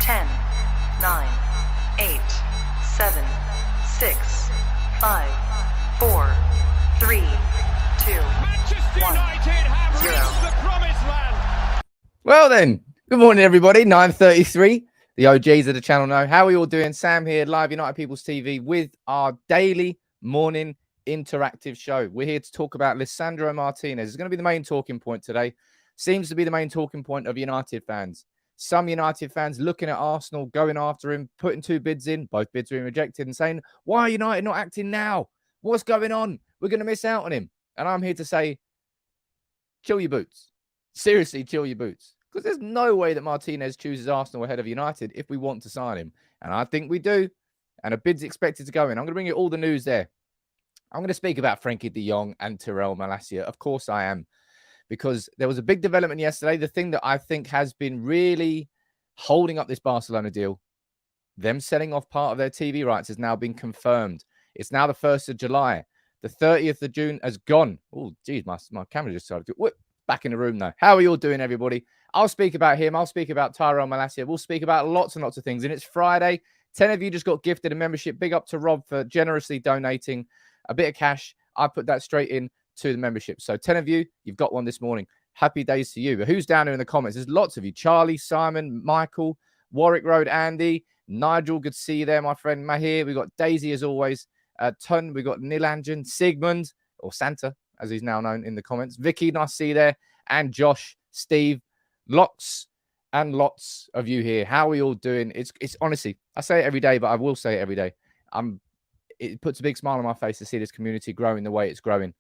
10, 9, 8, 7, 6, 5, 4, 3, 2, 1, 0. Well then, good morning everybody, 9:33. The OGs of the channel know. How are you all doing? Sam here, live United People's TV with our daily morning interactive show. We're here to talk about Lisandro Martinez. It's going to be the main talking point today. Seems to be the main talking point of United fans. Some United fans looking at Arsenal, going after him, putting two bids in. Both bids were rejected and saying, why are United not acting now? What's going on? We're going to miss out on him. And I'm here to say, chill your boots. Seriously, chill your boots. Because there's no way that Martinez chooses Arsenal ahead of United if we want to sign him. And I think we do. And a bid's expected to go in. I'm going to bring you all the news there. I'm going to speak about Frenkie de Jong and Tyrell Malacia. Of course I am. Because there was a big development yesterday. The thing that I think has been really holding up this Barcelona deal, them selling off part of their TV rights, has now been confirmed. It's now the 1st of July. The 30th of June has gone. Oh, geez, my camera just started to whip. Back in the room now. How are you all doing, everybody? I'll speak about him. I'll speak about Tyrell Malacia. We'll speak about lots and lots of things. And it's Friday. 10 of you just got gifted a membership. Big up to Rob for generously donating a bit of cash. I put that straight in to the membership. So 10 of you, you've got one this morning. Happy days to you. But who's down there in the comments? There's lots of you. Charlie, Simon, Michael, Warwick Road, Andy, Nigel. Good to see you there, my friend. Mahir. We've got Daisy as always. Ton. We've got Nilanjan, Sigmund, or Santa, as he's now known in the comments. Vicky, nice to see you there. And Josh, Steve, lots and lots of you here. How are we all doing? It's honestly, I say it every day, but I will say it every day. It puts a big smile on my face to see this community growing the way it's growing.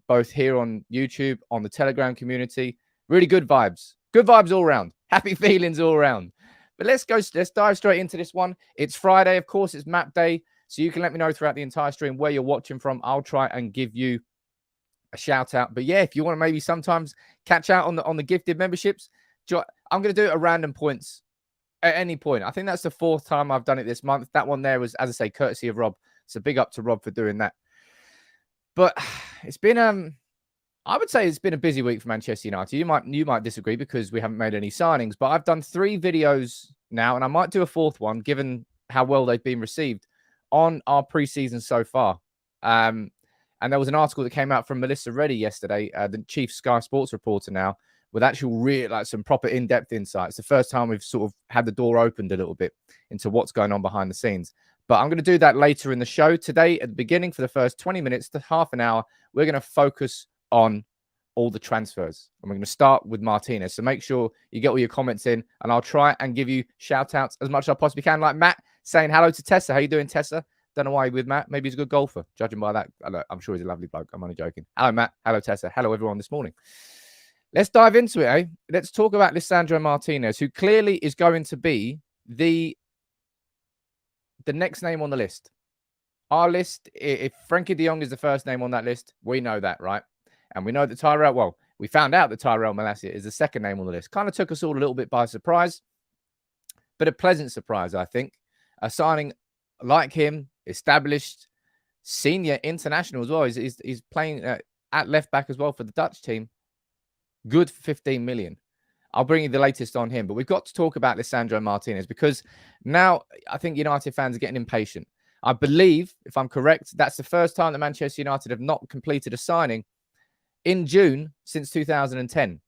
Both here on YouTube, on the Telegram community. Really good vibes. Good vibes all around. Happy feelings all around. But let's dive straight into this one. It's Friday. Of course, it's map day. So you can let me know throughout the entire stream where you're watching from. I'll try and give you a shout out. But yeah, if you want to maybe sometimes catch out on the gifted memberships, I'm going to do it at random points at any point. I think that's the 4th time I've done it this month. That one there was, as I say, courtesy of Rob. So big up to Rob for doing that. But it's been, I would say it's been a busy week for Manchester United. You might disagree because we haven't made any signings, but I've done 3 videos now, and I might do a 4th one, given how well they've been received on our preseason so far. And there was an article that came out from Melissa Reddy yesterday, the chief Sky Sports reporter now, with actual some proper in-depth insights. The first time we've sort of had the door opened a little bit into what's going on behind the scenes. But I'm going to do that later in the show. Today, at the beginning, for the first 20 minutes to half an hour, we're going to focus on all the transfers. And we're going to start with Martinez. So make sure you get all your comments in, and I'll try and give you shout-outs as much as I possibly can. Like Matt saying hello to Tessa. How you doing, Tessa? Don't know why you're with Matt. Maybe he's a good golfer, judging by that. I'm sure he's a lovely bloke. I'm only joking. Hello, Matt. Hello, Tessa. Hello, everyone this morning. Let's dive into it, eh? Let's talk about Lisandro Martinez, who clearly is going to be the next name on the list. Our list, if Frenkie de Jong is the first name on that list, we know that, right? And we know that we found out that Tyrell Malacia is the second name on the list. Kind of took us all a little bit by surprise, but a pleasant surprise, I think. A signing like him, established senior international as well. He's playing at left back as well for the Dutch team. Good for 15 million. I'll bring you the latest on him. But we've got to talk about Lisandro Martinez because now I think United fans are getting impatient. I believe, if I'm correct, that's the first time that Manchester United have not completed a signing in June since 2010.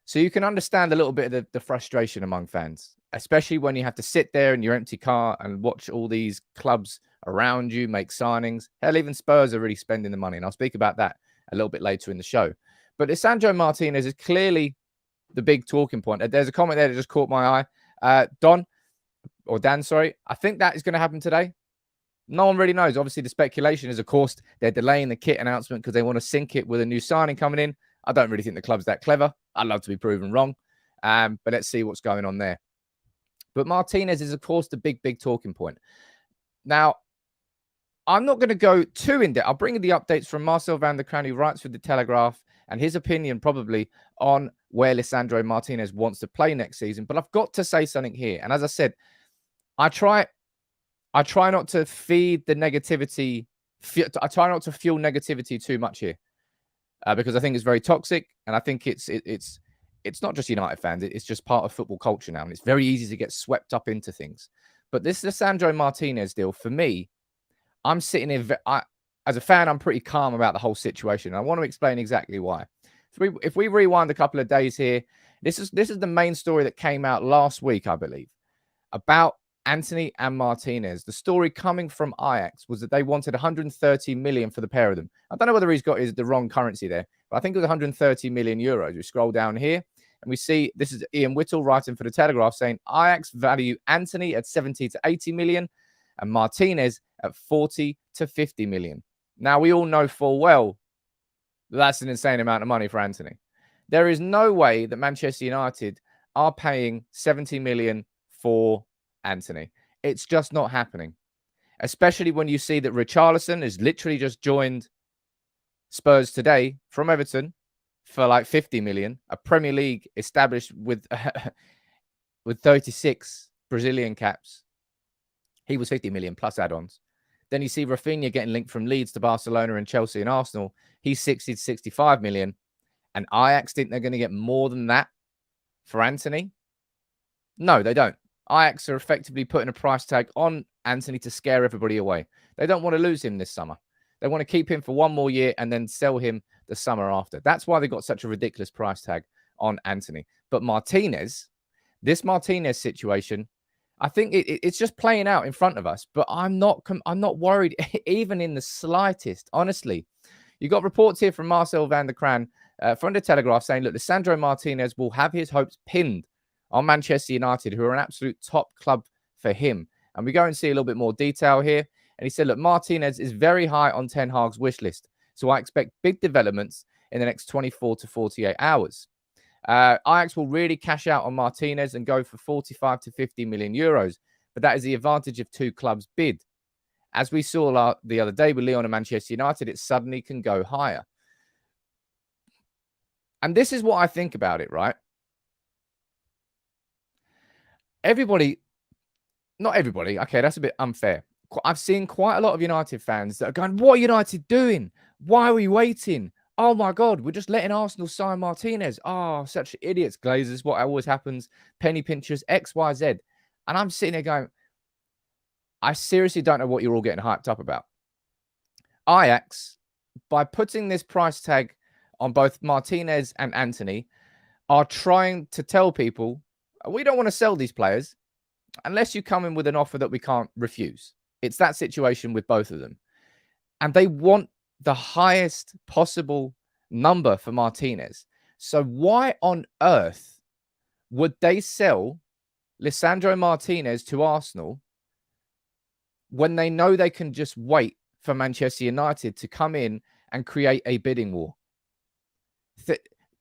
So you can understand a little bit of the frustration among fans, especially when you have to sit there in your empty car and watch all these clubs around you make signings. Hell, even Spurs are really spending the money. And I'll speak about that a little bit later in the show. But Lisandro Martinez is clearly the big talking point. There's a comment there that just caught my eye. Dan, sorry. I think that is going to happen today. No one really knows. Obviously, the speculation is, of course, they're delaying the kit announcement because they want to sync it with a new signing coming in. I don't really think the club's that clever. I'd love to be proven wrong. But let's see what's going on there. But Martinez is, of course, the big talking point. Now, I'm not going to go too in-depth. I'll bring you the updates from Marcel van der Kraan, who writes for The Telegraph, and his opinion probably on where Lisandro Martinez wants to play next season. But I've got to say something here. And as I said, I try not to feed the negativity. I try not to fuel negativity too much here because I think it's very toxic. And I think it's it's not just United fans. It's just part of football culture now. And it's very easy to get swept up into things. But this Lisandro Martinez deal, for me, I'm sitting here, as a fan, I'm pretty calm about the whole situation. And I want to explain exactly why. If we rewind a couple of days here, this is the main story that came out last week, I believe, about Antony and Martinez. The story coming from Ajax was that they wanted 130 million for the pair of them. I don't know whether he's got the wrong currency there, but I think it was 130 million euros. We scroll down here and we see this is Ian Whittle writing for the Telegraph saying Ajax value Antony at 70 to 80 million and Martinez at 40 to 50 million. Now, we all know full well that's an insane amount of money for Antony. There is no way that Manchester United are paying 70 million for Antony. It's just not happening. Especially when you see that Richarlison has literally just joined Spurs today from Everton for like 50 million, a Premier League established with 36 Brazilian caps. He was 50 million plus add-ons. Then you see Rafinha getting linked from Leeds to Barcelona and Chelsea and Arsenal. He's 60 to 65 million. And Ajax think they're going to get more than that for Antony? No, they don't. Ajax are effectively putting a price tag on Antony to scare everybody away. They don't want to lose him this summer. They want to keep him for one more year and then sell him the summer after. That's why they got such a ridiculous price tag on Antony. But Martinez, this Martinez situation, I think it's just playing out in front of us. But I'm not worried even in the slightest. Honestly, you got reports here from Marcel van der Kraan from the Telegraph saying, look, Lisandro Martinez will have his hopes pinned on Manchester United, who are an absolute top club for him. And we go and see a little bit more detail here. And he said, look, Martinez is very high on Ten Hag's wish list. So I expect big developments in the next 24 to 48 hours. Ajax will really cash out on Martinez and go for 45 to 50 million euros. But that is the advantage of two clubs' bid. As we saw the other day with Lyon and Manchester United, it suddenly can go higher. And this is what I think about it, right? Not everybody, okay, that's a bit unfair. I've seen quite a lot of United fans that are going, what are United doing? Why are we waiting? Oh my God, we're just letting Arsenal sign Martinez. Oh, such idiots, Glazers, what always happens, penny pinchers, X, Y, Z. And I'm sitting there going, I seriously don't know what you're all getting hyped up about. Ajax, by putting this price tag on both Martinez and Antony, are trying to tell people, we don't want to sell these players unless you come in with an offer that we can't refuse. It's that situation with both of them. And they want the highest possible number for Martinez. So why on earth would they sell Lisandro Martinez to Arsenal when they know they can just wait for Manchester United to come in and create a bidding war?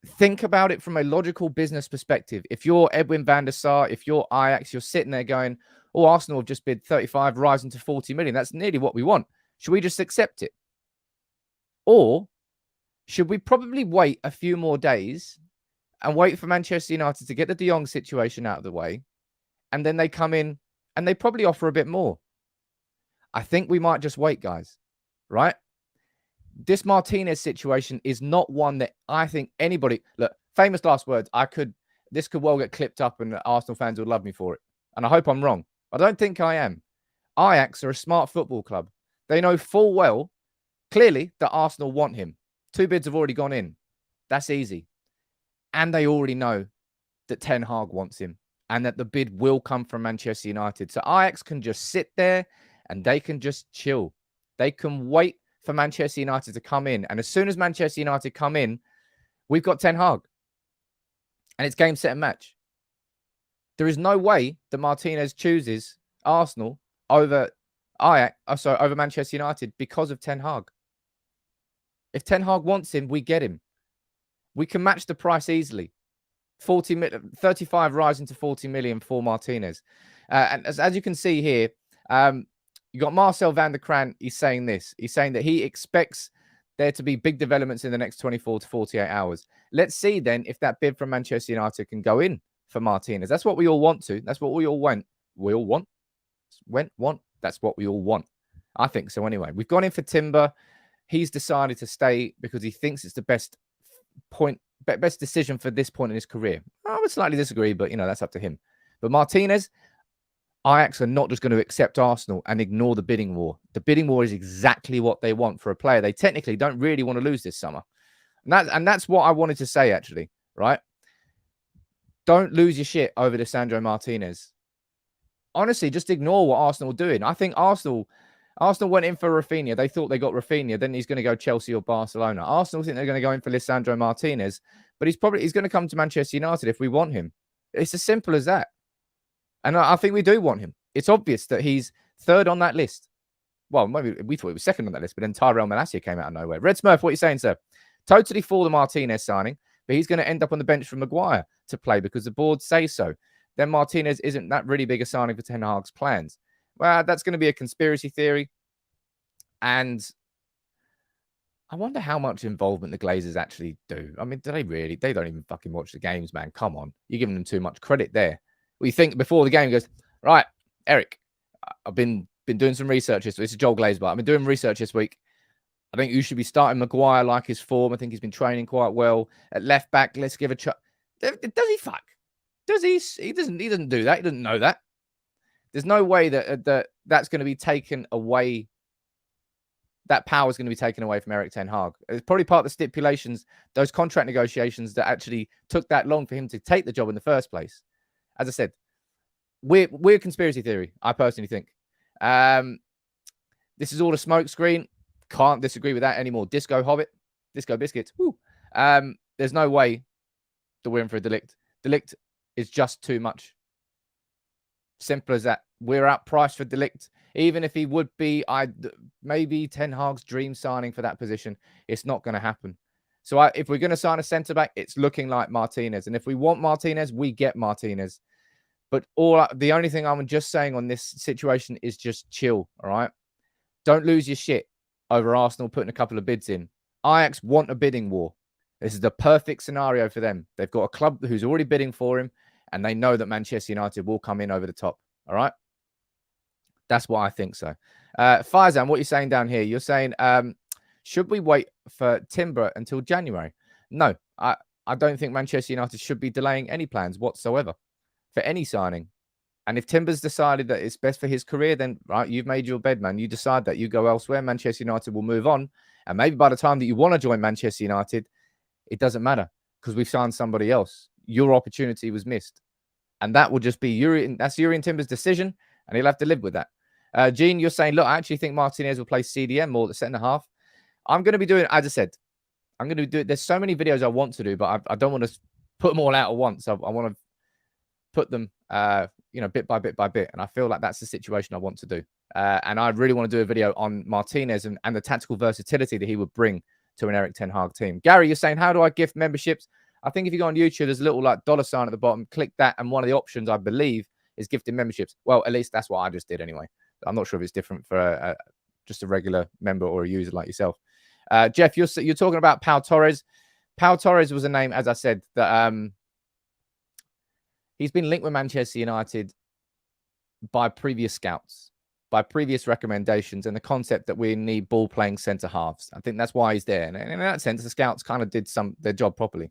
Think about it from a logical business perspective. If you're Edwin van der Sar, if you're Ajax, you're sitting there going, oh, Arsenal have just bid 35, rising to 40 million. That's nearly what we want. Should we just accept it? Or should we probably wait a few more days and wait for Manchester United to get the Jong situation out of the way? And then they come in and they probably offer a bit more. I think we might just wait, guys. Right? This Martinez situation is not one that I think anybody... Look, famous last words. This could well get clipped up and Arsenal fans would love me for it. And I hope I'm wrong. I don't think I am. Ajax are a smart football club. They know full well, clearly, that Arsenal want him. 2 bids have already gone in. That's easy. And they already know that Ten Hag wants him and that the bid will come from Manchester United. So Ajax can just sit there and they can just chill. They can wait for Manchester United to come in. And as soon as Manchester United come in, we've got Ten Hag. And it's game, set, and match. There is no way that Martinez chooses Arsenal over over Manchester United because of Ten Hag. If Ten Hag wants him, we get him. We can match the price easily. 35 rising to 40 million for Martinez. And as you can see here, you got Marcel van der Kraan. He's saying this. He's saying that he expects there to be big developments in the next 24 to 48 hours. Let's see then if that bid from Manchester United can go in for Martinez. That's what we all want to. That's what we all want. We all want. That's what we all want. I think so anyway. We've gone in for Timber. He's decided to stay because he thinks it's the best point best decision for this point in his career. I would slightly disagree, but, that's up to him. But Martinez, Ajax are not just going to accept Arsenal and ignore the bidding war. The bidding war is exactly what they want for a player they technically don't really want to lose this summer. And that's what I wanted to say, actually, right? Don't lose your shit over Lisandro Martinez. Honestly, just ignore what Arsenal are doing. I think Arsenal went in for Rafinha. They thought they got Rafinha. Then he's going to go Chelsea or Barcelona. Arsenal think they're going to go in for Lisandro Martinez. But he's going to come to Manchester United if we want him. It's as simple as that. And I think we do want him. It's obvious that he's third on that list. Well, maybe we thought he was second on that list, but then Tyrell Malacia came out of nowhere. Red Smurf, what are you saying, sir? Totally for the Martinez signing, but he's going to end up on the bench for Maguire to play because the board say so. Then Martinez isn't that really big a signing for Ten Hag's plans. Well, that's going to be a conspiracy theory. And I wonder how much involvement the Glazers actually do. I mean, do they really? They don't even fucking watch the games, man. Come on. You're giving them too much credit there. We think before the game, he goes, right, Erik, I've been doing some research this week. This is Joel Glazebart. I've been doing research this week. I think you should be starting Maguire like his form. I think he's been training quite well. At left back, let's give a shot. Does he fuck? Does he? He doesn't do that. He doesn't know that. There's no way that's going to be taken away. That power is going to be taken away from Erik ten Hag. It's probably part of the stipulations, those contract negotiations that actually took that long for him to take the job in the first place. As I said, weird conspiracy theory, I personally think. This is all a smoke screen. Can't disagree with that anymore. Disco Hobbit, Disco Biscuits. Woo. There's no way that we're in for a De Ligt. De Ligt is just too much. Simple as that. We're outpriced for De Ligt. Even if he would be, maybe Ten Hag's dream signing for that position, it's not going to happen. So if we're going to sign a centre-back, it's looking like Martinez. And if we want Martinez, we get Martinez. But the only thing I'm just saying on this situation is just chill, all right? Don't lose your shit over Arsenal putting a couple of bids in. Ajax want a bidding war. This is the perfect scenario for them. They've got a club who's already bidding for him, and they know that Manchester United will come in over the top, all right? That's what I think so. Faizan, what are you saying down here? You're saying, should we wait for Timber until January? No, I don't think Manchester United should be delaying any plans whatsoever for any signing. And if Timber's decided that it's best for his career, then, right, you've made your bed, man. You decide that you go elsewhere. Manchester United will move on. And maybe by the time that you want to join Manchester United, it doesn't matter because we've signed somebody else. Your opportunity was missed. And that will just be that's Yuri and Timber's decision, and he'll have to live with that. Gene, you're saying, look, I actually think Martinez will play CDM more at the centre half. I'm going to be doing, as I said, I'm going to do it. There's so many videos I want to do, but I don't want to put them all out at once. I want to put them, bit by bit by bit. And I feel like that's the situation I want to do. And I really want to do a video on Martinez and the tactical versatility that he would bring to an Erik ten Hag team. Gary, you're saying, how do I gift memberships? I think if you go on YouTube, there's a little dollar sign at the bottom. Click that. And one of the options, I believe, is gifting memberships. Well, at least that's what I just did anyway. I'm not sure if it's different for just a regular member or a user like yourself. Jeff, you're talking about Pau Torres. Pau Torres was a name, as I said, that he's been linked with Manchester United by previous scouts, by previous recommendations, and the concept that we need ball-playing centre-halves. I think that's why he's there. And in that sense, the scouts kind of did their job properly.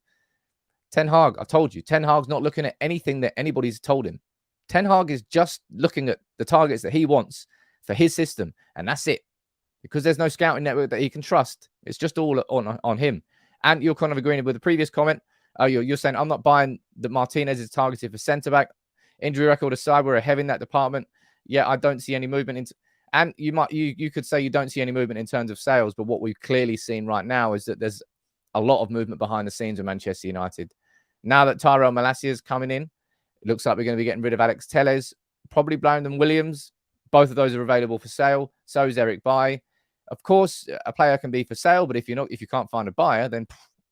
Ten Hag, I told you, Ten Hag's not looking at anything that anybody's told him. Ten Hag is just looking at the targets that he wants for his system, and that's it. Because there's no scouting network that he can trust. It's just all on him. And you're kind of agreeing with the previous comment. You're saying, I'm not buying that Martinez is targeted for centre-back. Injury record aside, we're ahead in that department. Yeah, I don't see any movement into. And you could say you don't see any movement in terms of sales, but what we've clearly seen right now is that there's a lot of movement behind the scenes with Manchester United. Now that Tyrell Malacia is coming in, it looks like we're going to be getting rid of Alex Telles, probably Brandon Williams. Both of those are available for sale. So is Erik Bailly. Of course, a player can be for sale, but if you can't find a buyer, then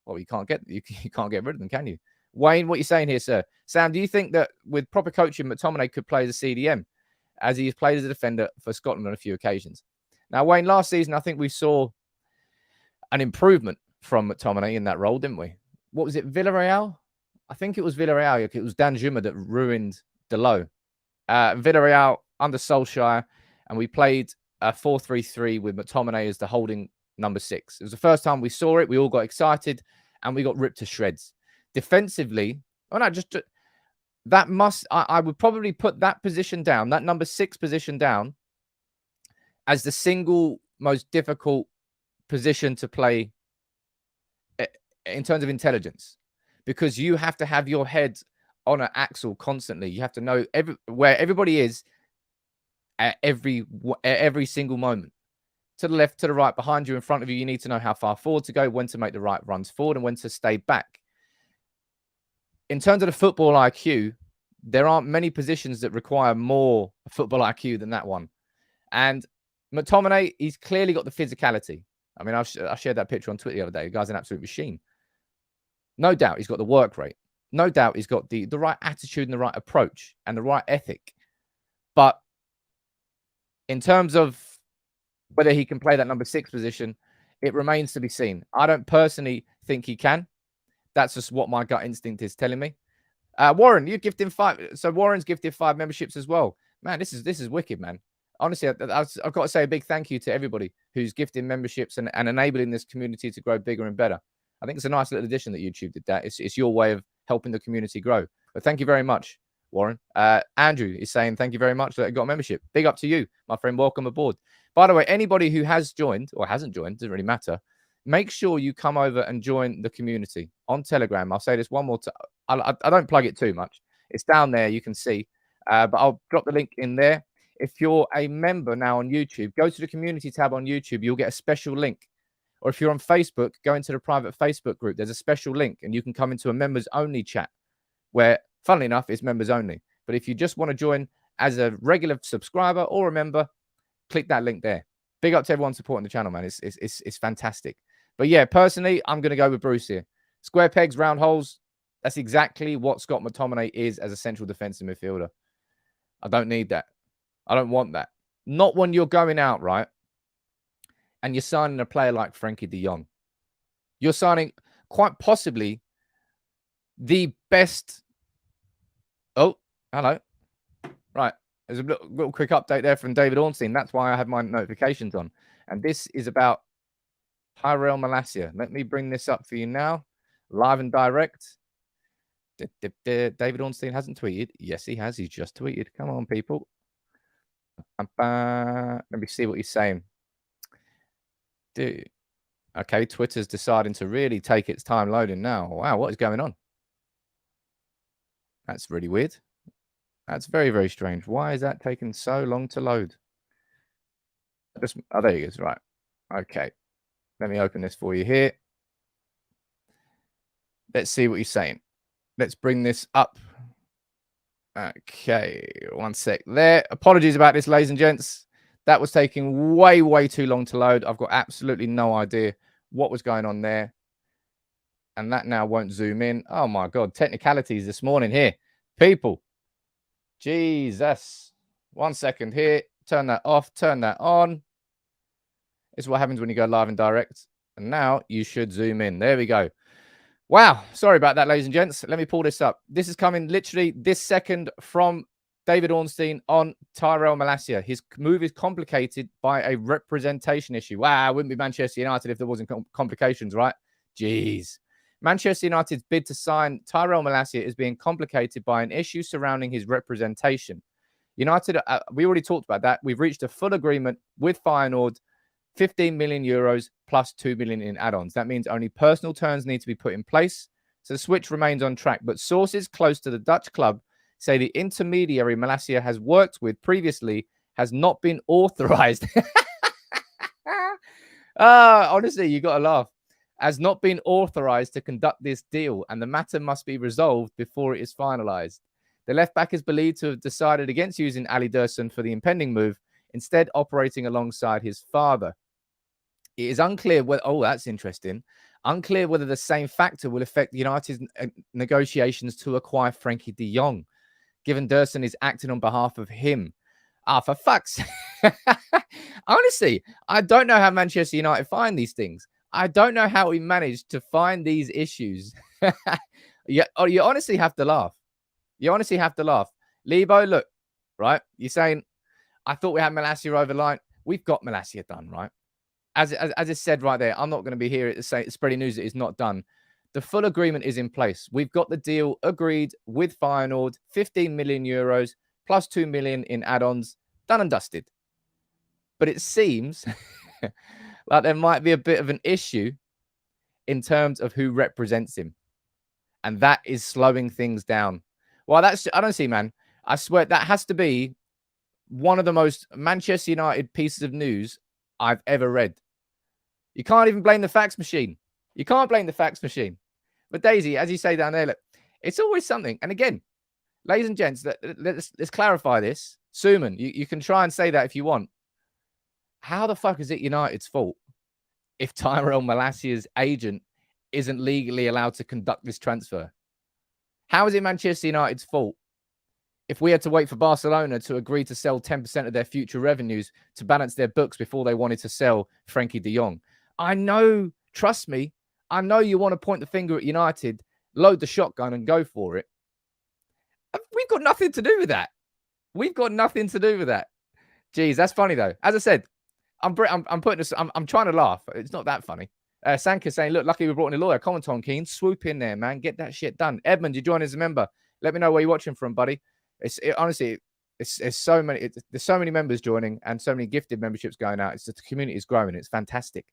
you can't get rid of them, can you? Wayne, what are you saying here, sir? Sam, do you think that with proper coaching, McTominay could play as a CDM, as he has played as a defender for Scotland on a few occasions? Now, Wayne, last season, I think we saw an improvement from McTominay in that role, didn't we? What was it, Villarreal? I think it was Villarreal. It was Dan Juma that ruined Delo. Villarreal under Solskjaer, and we played a 4-3-3 with McTominay as the holding number 6. It was the first time we saw it. We all got excited, and we got ripped to shreds. Defensively, I would probably put that position down, that number 6 position down, as the single most difficult position to play in terms of intelligence, because you have to have your head on an axle constantly. You have to know where everybody is at every single moment. To the left, to the right, behind you, in front of you. You need to know how far forward to go, when to make the right runs forward, and when to stay back. In terms of the football IQ, there aren't many positions that require more football IQ than that one. And McTominay, he's clearly got the physicality. I mean, I shared that picture on Twitter the other day. The guy's an absolute machine. No doubt he's got the work rate. No doubt he's got the right attitude and the right approach and the right ethic. But in terms of whether he can play that number 6 position, it remains to be seen. I don't personally think he can. That's just what my gut instinct is telling me. Warren, you gifted him 5. So Warren's gifted 5 memberships as well. Man, this is wicked, man. Honestly, I've got to say a big thank you to everybody who's gifting memberships and enabling this community to grow bigger and better. I think it's a nice little addition that YouTube did that. It's your way of helping the community grow. But thank you very much, Warren. Andrew is saying thank you very much that you got a membership. Big up to you, my friend. Welcome aboard. By the way, anybody who has joined or hasn't joined, doesn't really matter. Make sure you come over and join the community on Telegram. I'll say this one more time. I don't plug it too much. It's down there. You can see. But I'll drop the link in there. If you're a member now on YouTube, go to the community tab on YouTube. You'll get a special link. Or if you're on Facebook, go into the private Facebook group. There's a special link, and you can come into a members-only chat where, funnily enough, it's members only. But if you just want to join as a regular subscriber or a member, click that link there. Big up to everyone supporting the channel, man. It's fantastic. But yeah, personally, I'm going to go with Bruce here. Square pegs, round holes. That's exactly what Scott McTominay is as a central defensive midfielder. I don't need that. I don't want that. Not when you're going out, right? And you're signing a player like Frenkie de Jong. You're signing quite possibly the best. Oh, hello. Right. There's a little quick update there from David Ornstein. That's why I have my notifications on. And this is about Tyrell Malacia. Let me bring this up for you now. Live and direct. David Ornstein hasn't tweeted. Yes, he has. He's just tweeted. Come on, people. Let me see what he's saying. Dude. Okay, Twitter's deciding to really take its time loading now. Wow, what is going on? That's really weird. That's very, very strange. Why is that taking so long to load? Oh, there he is. Right. Okay. Let me open this for you here. Let's see what he's saying. Let's bring this up. Okay. One sec there. Apologies about this, ladies and gents. That was taking way, way too long to load. I've got absolutely no idea what was going on there. And that now won't zoom in. Oh, my God. Technicalities this morning here. People. Jesus. 1 second here. Turn that off. Turn that on. It's what happens when you go live and direct. And now you should zoom in. There we go. Wow. Sorry about that, ladies and gents. Let me pull this up. This is coming literally this second from David Ornstein on Tyrell Malacia. His move is complicated by a representation issue. Wow, it wouldn't be Manchester United if there wasn't complications, right? Jeez. Manchester United's bid to sign Tyrell Malacia is being complicated by an issue surrounding his representation. United, we already talked about that. We've reached a full agreement with Feyenoord, 15 million euros plus 2 million in add-ons. That means only personal terms need to be put in place. So the switch remains on track. But sources close to the Dutch club say the intermediary Malacia has worked with previously has not been authorized. Honestly, you got to laugh. Has not been authorized to conduct this deal, and the matter must be resolved before it is finalized. The left back is believed to have decided against using Ali Dursun for the impending move, instead operating alongside his father. It is unclear whether, that's interesting, unclear whether the same factor will affect United's negotiations to acquire Frenkie de Jong, given Dursun is acting on behalf of him. For fuck's sake. Honestly, I don't know how Manchester United find these things. I don't know how we managed to find these issues. You honestly have to laugh. You honestly have to laugh. Lebo, look, right? You're saying, I thought we had Malacia over the line. We've got Malacia done, right? As it's said right there, I'm not going to be here spreading news that it's not done. The full agreement is in place. We've got the deal agreed with Feyenoord, 15 million euros plus 2 million in add-ons, done and dusted. But it seems like there might be a bit of an issue in terms of who represents him. And that is slowing things down. Well, I don't see, man. I swear that has to be one of the most Manchester United pieces of news I've ever read. You can't even blame the fax machine. You can't blame the fax machine. But Daisy, as you say down there, look, it's always something. And again, ladies and gents, let's clarify this. Suman, you can try and say that if you want. How the fuck is it United's fault if Tyrell Malacia's agent isn't legally allowed to conduct this transfer? How is it Manchester United's fault if we had to wait for Barcelona to agree to sell 10% of their future revenues to balance their books before they wanted to sell Frenkie de Jong? I know, trust me, I know you want to point the finger at United, load the shotgun and go for it. We've got nothing to do with that. We've got nothing to do with that. Jeez, that's funny though. As I said, I'm putting this. I'm trying to laugh. It's not that funny. Sanka saying, "Look, lucky we brought in a lawyer." Comment on Keen, swoop in there, man. Get that shit done. Edmund, you join as a member. Let me know where you're watching from, buddy. Honestly, it's so many. There's so many members joining and so many gifted memberships going out. It's the community is growing. It's fantastic.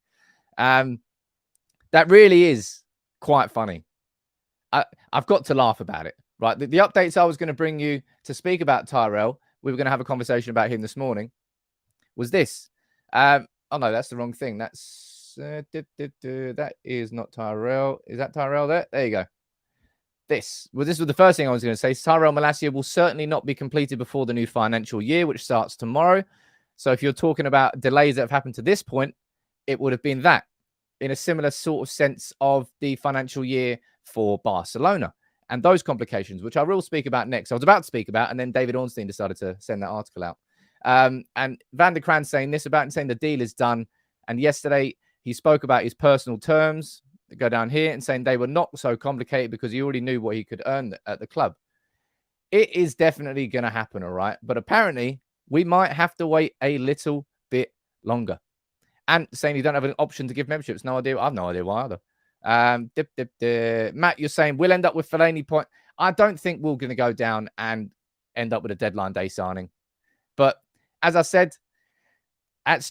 That really is quite funny. I've got to laugh about it. Right, the updates I was going to bring you to speak about Tyrell. We were going to have a conversation about him this morning. Was this? Oh no, that's the wrong thing. That's that is not Tyrell. Is that Tyrell there? There you go. This was the first thing I was going to say. Tyrell Malacia will certainly not be completed before the new financial year, which starts tomorrow. So if you're talking about delays that have happened to this point, it would have been that in a similar sort of sense of the financial year for Barcelona and those complications, which I will speak about next. I was about to speak about, and then David Ornstein decided to send that article out. And Van der Kraan saying this about and saying the deal is done. And yesterday he spoke about his personal terms that go down here and saying they were not so complicated because he already knew what he could earn at the club. It is definitely going to happen, all right? But apparently we might have to wait a little bit longer. And saying you don't have an option to give memberships. No idea. I have no idea why either. Matt, you're saying we'll end up with Fellaini point. I don't think we're going to go down and end up with a deadline day signing. But as I said, that's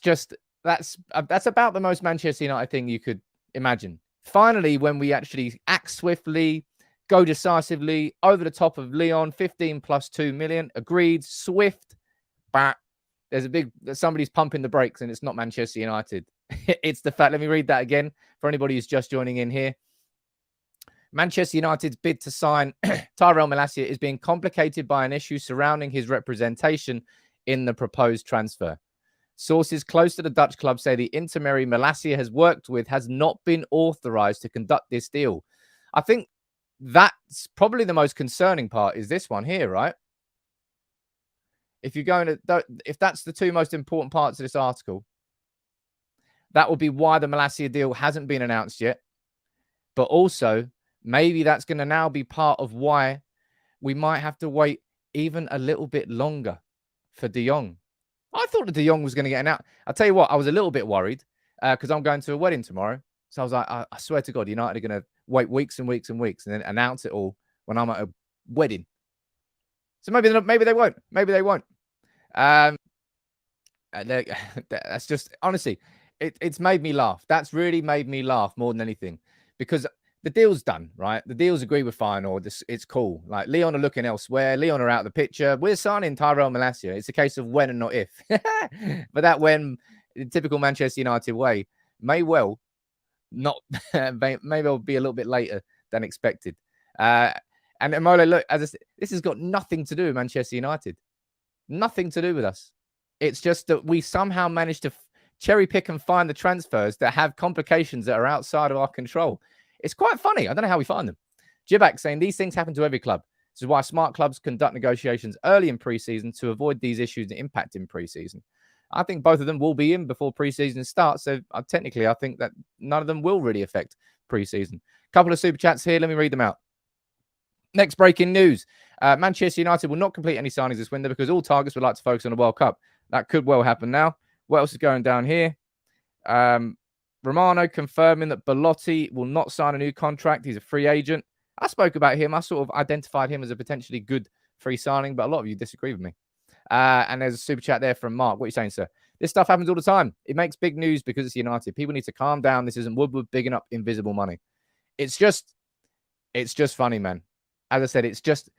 about the most Manchester United thing you could imagine. Finally, when we actually act swiftly, go decisively, over the top of Lyon, 15 plus 2 million, agreed, swift, but somebody's pumping the brakes and it's not Manchester United. It's the fact, let me read that again for anybody who's just joining in here. Manchester United's bid to sign Tyrell Malacia is being complicated by an issue surrounding his representation in the proposed transfer. Sources close to the Dutch club say the intermediary Malacia has worked with has not been authorized to conduct this deal. I think that's probably the most concerning part is this one here, right? If that's the two most important parts of this article, that will be why the Malacia deal hasn't been announced yet. But also, maybe that's going to now be part of why we might have to wait even a little bit longer for De Jong. I thought that De Jong was going to get an out. I'll tell you what, I was a little bit worried because I'm going to a wedding tomorrow. So I was like, I swear to God, United are going to wait weeks and weeks and weeks and then announce it all when I'm at a wedding. So maybe they won't. Maybe they won't. That's just, honestly, it's made me laugh. That's really made me laugh more than anything because the deal's done, right? The deal's agreed with Feyenoord. It's cool. Like, Lyon are looking elsewhere. Lyon are out of the picture. We're signing Tyrell Malacia. It's a case of when and not if. But that when, in typical Manchester United way, may well not, may well be a little bit later than expected. And Mole, look, as I said, this has got nothing to do with Manchester United. Nothing to do with us. It's just that we somehow managed to cherry pick and find the transfers that have complications that are outside of our control. It's quite funny. I don't know how we find them. Jibak saying these things happen to every club. This is why smart clubs conduct negotiations early in preseason to avoid these issues that impact in preseason. I think both of them will be in before preseason starts. So technically, I think that none of them will really affect preseason. Couple of super chats here. Let me read them out. Next breaking news. Manchester United will not complete any signings this window because all targets would like to focus on the World Cup. That could well happen now. What else is going down here? Romano confirming that Belotti will not sign a new contract. He's a free agent. I spoke about him. I sort of identified him as a potentially good free signing, but a lot of you disagree with me. And there's a super chat there from Mark. What are you saying, sir? This stuff happens all the time. It makes big news because it's United. People need to calm down. This isn't Woodward bigging up invisible money. It's just funny, man. As I said, it's just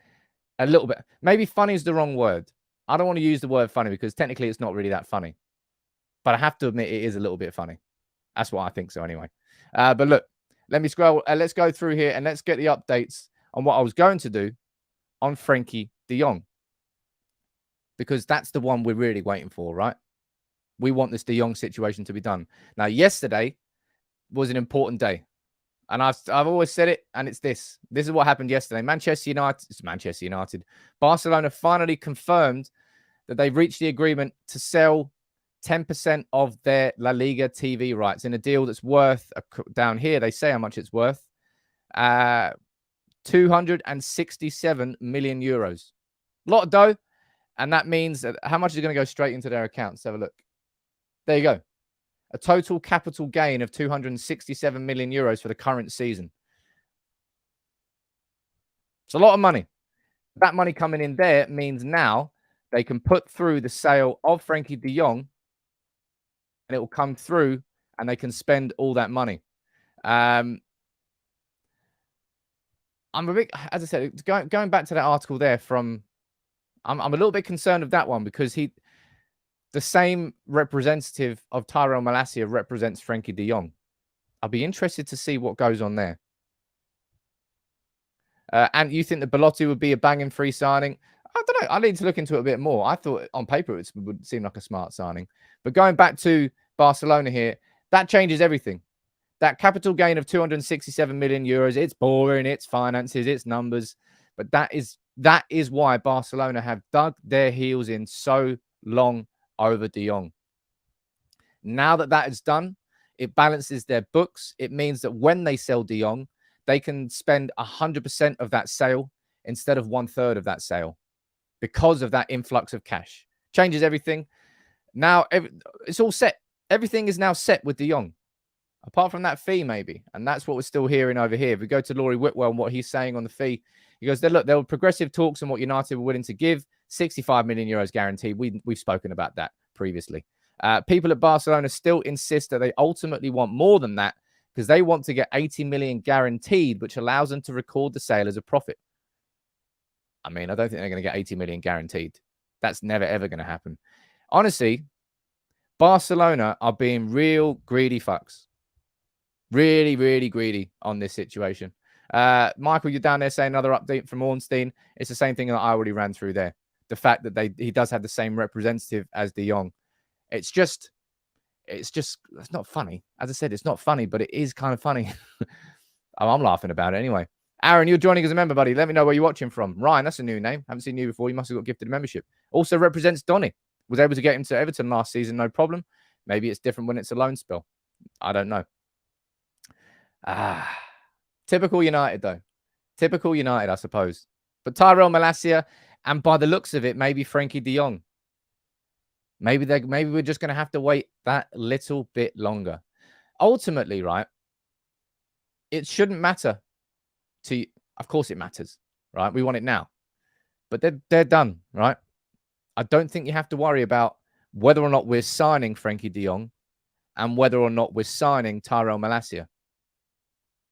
a little bit. Maybe funny is the wrong word. I don't want to use the word funny because technically it's not really that funny. But I have to admit it is a little bit funny. That's what I think so anyway. But look, let me scroll. Let's go through here and let's get the updates on what I was going to do on Frenkie de Jong. Because that's the one we're really waiting for, right? We want this de Jong situation to be done. Now, yesterday was an important day. And I've always said it, and it's this. This is what happened yesterday. Manchester United. Barcelona finally confirmed that they've reached the agreement to sell 10% of their La Liga TV rights in a deal that's worth, down here, they say how much it's worth, 267 million euros. A lot of dough. And that means that how much is going to go straight into their accounts? Have a look. There you go. A total capital gain of 267 million euros for the current season. It's a lot of money. That money coming in there means now they can put through the sale of Frenkie de Jong and it will come through and they can spend all that money. I'm a bit, as I said, going back to that article there from, I'm a little bit concerned of that one because the same representative of Tyrell Malacia represents Frenkie de Jong. I'll be interested to see what goes on there. And you think that Belotti would be a banging free signing? I don't know. I need to look into it a bit more. I thought on paper it would seem like a smart signing. But going back to Barcelona here, that changes everything. That capital gain of 267 million euros, it's boring, it's finances, it's numbers. But that is why Barcelona have dug their heels in so long over de Jong. Now that is done, it balances their books. It means that when they sell de Jong, they can spend 100% of that sale instead of 1/3 of that sale because of that influx of cash. Changes everything. Now, it's all set. Everything is now set with de Jong, apart from that fee maybe. And that's what we're still hearing over here. If we go to Laurie Whitwell and what he's saying on the fee, he goes, look, there were progressive talks on what United were willing to give. 65 million euros guaranteed. We've spoken about that previously. People at Barcelona still insist that they ultimately want more than that because they want to get 80 million guaranteed, which allows them to record the sale as a profit. I mean, I don't think they're going to get 80 million guaranteed. That's never, ever going to happen. Honestly, Barcelona are being real greedy fucks. Really, really greedy on this situation. Michael, you're down there saying another update from Ornstein. It's the same thing that I already ran through there. The fact that he does have the same representative as de Jong. It's not funny. As I said, it's not funny, but it is kind of funny. I'm laughing about it anyway. Aaron, you're joining as a member, buddy. Let me know where you're watching from. Ryan, that's a new name. Haven't seen you before. You must have got gifted a membership. Also represents Donny. Was able to get him to Everton last season, no problem. Maybe it's different when it's a loan spell. I don't know. Typical United, though. Typical United, I suppose. But Tyrell Malacia, and by the looks of it, maybe Frenkie de Jong. Maybe we're just going to have to wait that little bit longer. Ultimately, right, it shouldn't matter to you. Of course it matters, right? We want it now. But they're done, right? I don't think you have to worry about whether or not we're signing Frenkie de Jong and whether or not we're signing Tyrell Malacia.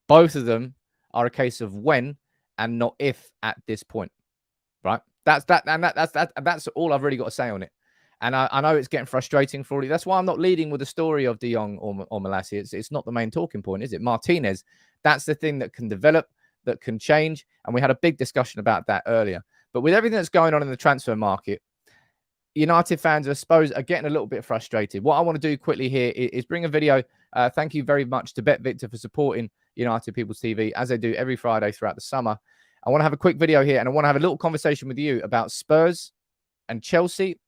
Both of them are a case of when and not if at this point, right? That's all I've really got to say on it. And I know it's getting frustrating for you. That's why I'm not leading with the story of de Jong or Malacia. It's not the main talking point, is it? Martinez, that's the thing that can develop, that can change. And we had a big discussion about that earlier. But with everything that's going on in the transfer market, United fans, I suppose, are getting a little bit frustrated. What I want to do quickly here is bring a video. Thank you very much to BetVictor for supporting United People's TV, as they do every Friday throughout the summer. I want to have a quick video here, and I want to have a little conversation with you about Spurs and Chelsea.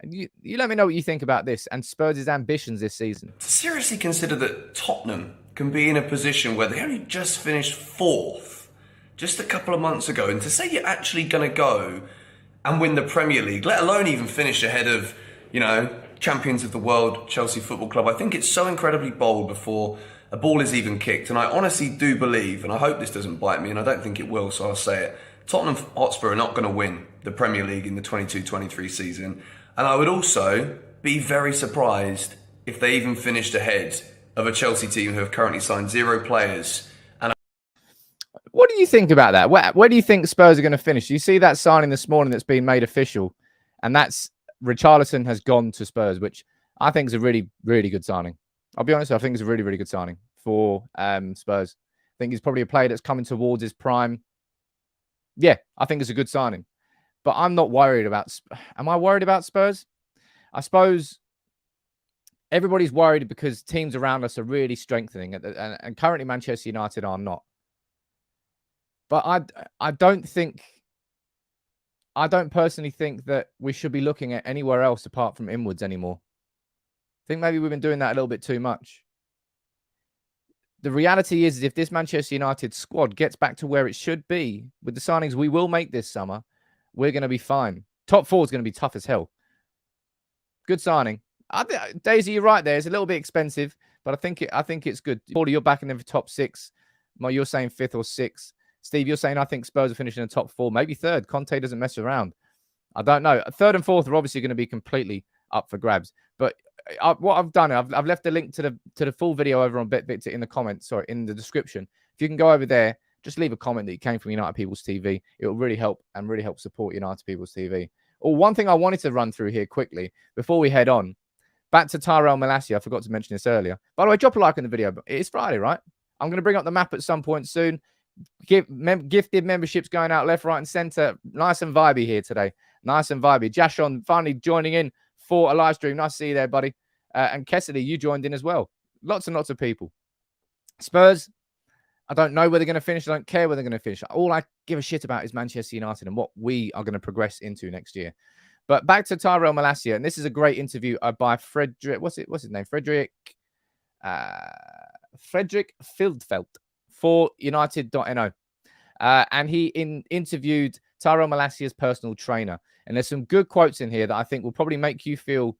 And you let me know what you think about this and Spurs' ambitions this season. Seriously consider that Tottenham can be in a position where they only just finished 4th just a couple of months ago, and to say you're actually going to go and win the Premier League, let alone even finish ahead of, champions of the world, Chelsea Football Club. I think it's so incredibly bold before a ball is even kicked. And I honestly do believe, and I hope this doesn't bite me, and I don't think it will, so I'll say it, Tottenham Hotspur are not going to win the Premier League in the 22-23 season. And I would also be very surprised if they even finished ahead of a Chelsea team who have currently signed 0 players. And what do you think about that? Where do you think Spurs are going to finish? You see that signing this morning that's been made official, and that's Richarlison has gone to Spurs, which I think is a really, really good signing. I'll be honest, I think it's a really, really good signing for Spurs. I think he's probably a player that's coming towards his prime. Yeah, I think it's a good signing. But I'm not worried about... Am I worried about Spurs? I suppose everybody's worried because teams around us are really strengthening. And currently Manchester United are not. But I don't personally think that we should be looking at anywhere else apart from inwards anymore. I think maybe we've been doing that a little bit too much. The reality is if this Manchester United squad gets back to where it should be with the signings we will make this summer, we're going to be fine. Top 4 is going to be tough as hell. Good signing. Daisy, you're right there. It's a little bit expensive, but I think it's good. Paulie, you're backing them for top 6. You're saying 5th or 6th. Steve, you're saying I think Spurs are finishing in the top 4, maybe 3rd. Conte doesn't mess around. I don't know. 3rd and 4th are obviously going to be completely up for grabs. But what I've done, I've left a link to the full video over on BetVictor in the comments, sorry, in the description. If you can go over there, just leave a comment that you came from United People's TV. It will really help and really help support United People's TV. Or one thing I wanted to run through here quickly before we head on, back to Tyrell Malacia. I forgot to mention this earlier. By the way, drop a like on the video. It's Friday, right? I'm going to bring up the map at some point soon. Gifted memberships going out left, right, and centre. Nice and vibey here today. Nice and vibey. Jashon finally joining in for a live stream. Nice to see you there, buddy. And Kessedy, you joined in as well. Lots and lots of people. Spurs, I don't know where they're going to finish. I don't care where they're going to finish. All I give a shit about is Manchester United and what we are going to progress into next year. But back to Tyrell Malacia, and this is a great interview by Frederick. What's his name? Frederick Fieldfelt for United.no. And he interviewed Tyrell Malacia's personal trainer. And there's some good quotes in here that I think will probably make you feel,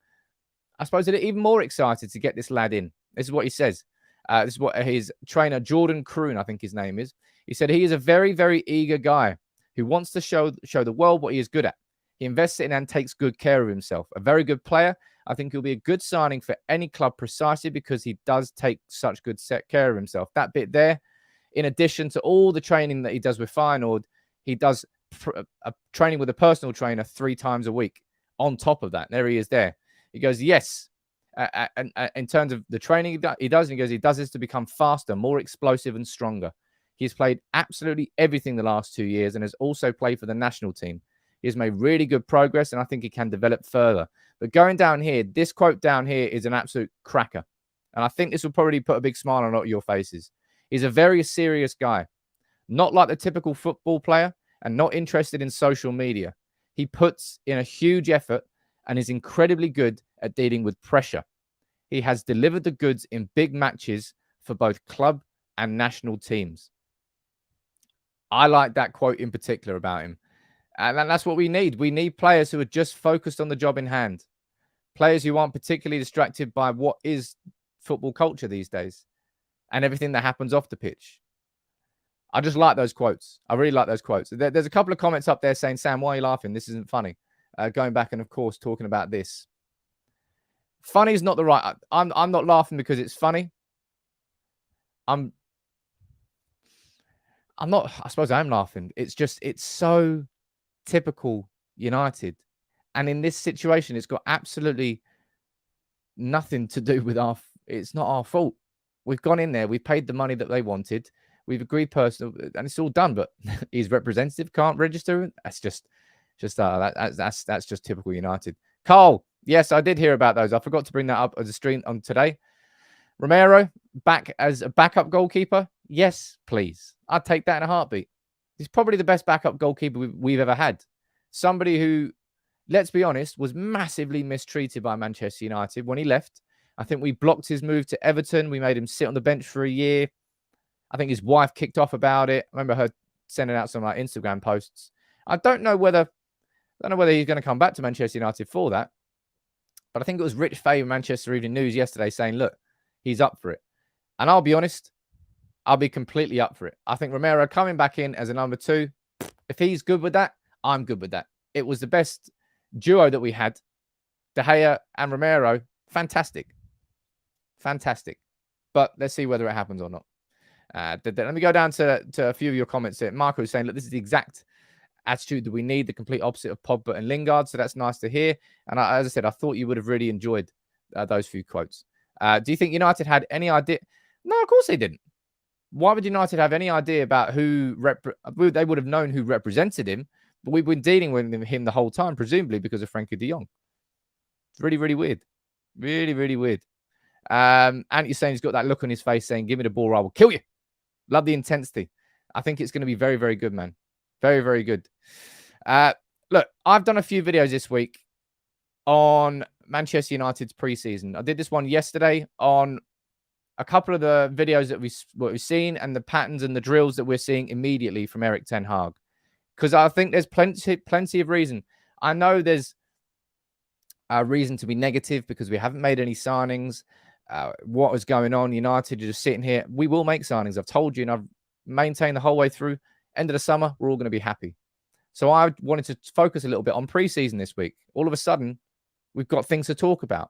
I suppose, even more excited to get this lad in. This is what he says. This is what his trainer, Jordan Kroon, I think his name is. He said he is a very, very eager guy who wants to show the world what he is good at. He invests in and takes good care of himself. A very good player. I think he'll be a good signing for any club precisely because he does take such good care of himself. That bit there, in addition to all the training that he does with Feyenoord, he does a training with a personal trainer 3 times a week. On top of that, there he is there. He goes, yes. And in terms of the training he does, and he goes, he does this to become faster, more explosive and stronger. He's played absolutely everything the last 2 years and has also played for the national team. He has made really good progress, and I think he can develop further. But going down here, this quote down here is an absolute cracker. And I think this will probably put a big smile on a lot of your faces. He's a very serious guy. Not like the typical football player and not interested in social media. He puts in a huge effort and is incredibly good at dealing with pressure. He has delivered the goods in big matches for both club and national teams. I like that quote in particular about him. And that's what we need. We need players who are just focused on the job in hand. Players who aren't particularly distracted by what is football culture these days and everything that happens off the pitch. I just like those quotes. I really like those quotes. There's a couple of comments up there saying, Sam, why are you laughing? This isn't funny. Going back and, of course, talking about this. Funny is not the right... I'm not laughing because it's funny. I'm not... I suppose I am laughing. It's just... It's so typical United. And in this situation, it's got absolutely nothing to do with our... It's not our fault. We've gone in there. We've paid the money that they wanted. We've agreed personal... And it's all done. But his representative can't register. That's just typical United. Carl, yes, I did hear about those. I forgot to bring that up as a stream on today. Romero, back as a backup goalkeeper? Yes, please. I'd take that in a heartbeat. He's probably the best backup goalkeeper we've ever had. Somebody who, let's be honest, was massively mistreated by Manchester United when he left. I think we blocked his move to Everton. We made him sit on the bench for a year. I think his wife kicked off about it. I remember her sending out some Instagram posts. I don't know whether he's going to come back to Manchester United for that. But I think it was Rich Fay, Manchester Evening News yesterday saying, look, he's up for it. And I'll be honest, I'll be completely up for it. I think Romero coming back in as a number 2, if he's good with that, I'm good with that. It was the best duo that we had. De Gea and Romero, fantastic. Fantastic. But let's see whether it happens or not. Let me go down to a few of your comments here. Marco is saying, look, this is the exact attitude that we need, the complete opposite of Pogba and Lingard. So that's nice to hear. And as I said, I thought you would have really enjoyed those few quotes. Do you think United had any idea? No, of course they didn't. Why would United have any idea about who they would have known who represented him? But we've been dealing with him the whole time, presumably because of Frenkie de Jong. It's really, really weird. Really, really weird. And you're saying he's got that look on his face saying, give me the ball or I will kill you. Love the intensity. I think it's going to be very, very good, man. Very, very good. Look, I've done a few videos this week on Manchester United's preseason. I did this one yesterday on a couple of the videos that we've seen and the patterns and the drills that we're seeing immediately from Erik ten Hag. Because I think there's plenty of reason. I know there's a reason to be negative because we haven't made any signings. What is going on? United are just sitting here. We will make signings. I've told you and I've maintained the whole way through. End of the summer, we're all going to be happy. So I wanted to focus a little bit on preseason this week. All of a sudden, we've got things to talk about.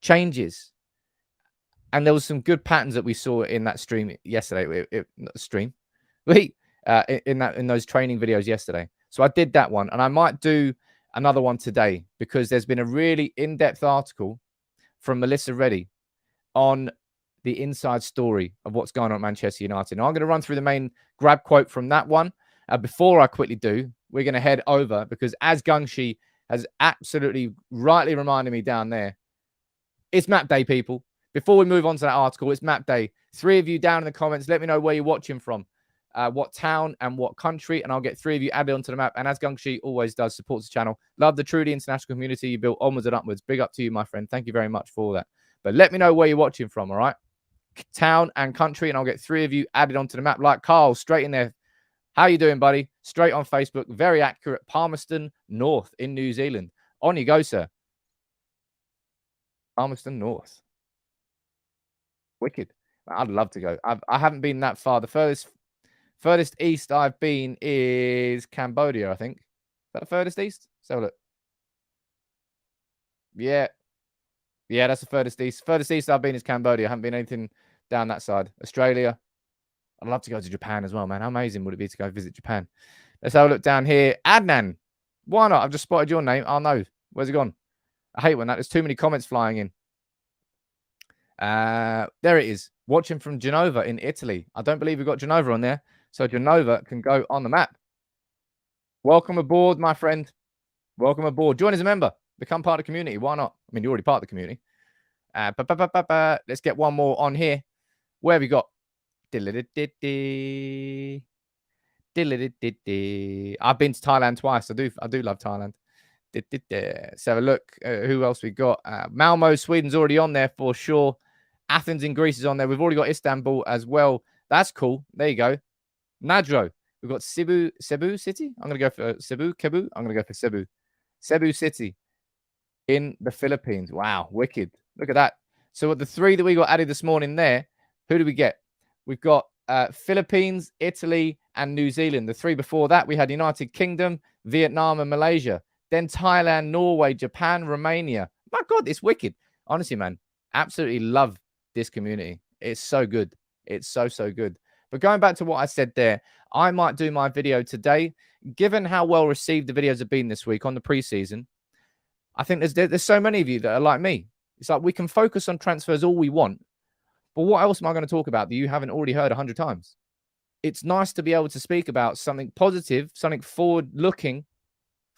Changes. And there was some good patterns that we saw in that stream yesterday. In those training videos yesterday. So I did that one. And I might do another one today because there's been a really in-depth article from Melissa Reddy on the inside story of what's going on at Manchester United. Now, I'm going to run through the main grab quote from that one. Before I quickly do, we're going to head over because as Gungshi has absolutely rightly reminded me down there, it's map day, people. Before we move on to that article, it's map day. 3 of you down in the comments, let me know where you're watching from, what town and what country, and I'll get 3 of you added onto the map. And as Gungshi always does, supports the channel. Love the truly international community you built onwards and upwards. Big up to you, my friend. Thank you very much for that. But let me know where you're watching from, all right? Town and country, and I'll get 3 of you added onto the map. Like Carl, straight in there. How you doing, buddy? Straight on Facebook. Very accurate. Palmerston North in New Zealand. On you go, sir. Palmerston North. Wicked. I'd love to go. I haven't been that far. The furthest east I've been is Cambodia, I think. Is that the furthest east? Let's have a look. Yeah. Yeah, that's the furthest east. Furthest east I've been is Cambodia. I haven't been anything down that side. Australia. I'd love to go to Japan as well, man. How amazing would it be to go visit Japan? Let's have a look down here. Adnan. Why not? I've just spotted your name. Oh, no. Where's it gone? I hate when there's too many comments flying in. There it is. Watching from Genova in Italy. I don't believe we've got Genova on there. So Genova can go on the map. Welcome aboard, my friend. Welcome aboard. Join as a member. Become part of the community. Why not? I mean, you're already part of the community. Let's get one more on here. Where have we got? I've been to Thailand twice. I do love Thailand. Let's have a look. Who else we got? Malmo, Sweden's already on there for sure. Athens in Greece is on there. We've already got Istanbul as well. That's cool. There you go. Nadro. We've got Cebu City. I'm going to go for Cebu. I'm going to go for Cebu. Cebu City in the Philippines. Wow. Wicked. Look at that. So with the 3 that we got added this morning there, who do we get? We've got Philippines, Italy, and New Zealand. The 3 before that, we had United Kingdom, Vietnam, and Malaysia. Then Thailand, Norway, Japan, Romania. My God, it's wicked. Honestly, man, absolutely love this community. It's so good. It's so, so good. But going back to what I said there, I might do my video today. Given how well received the videos have been this week on the preseason, I think there's so many of you that are like me. It's like we can focus on transfers all we want. But what else am I going to talk about that you haven't already heard 100 times? It's nice to be able to speak about something positive, something forward-looking,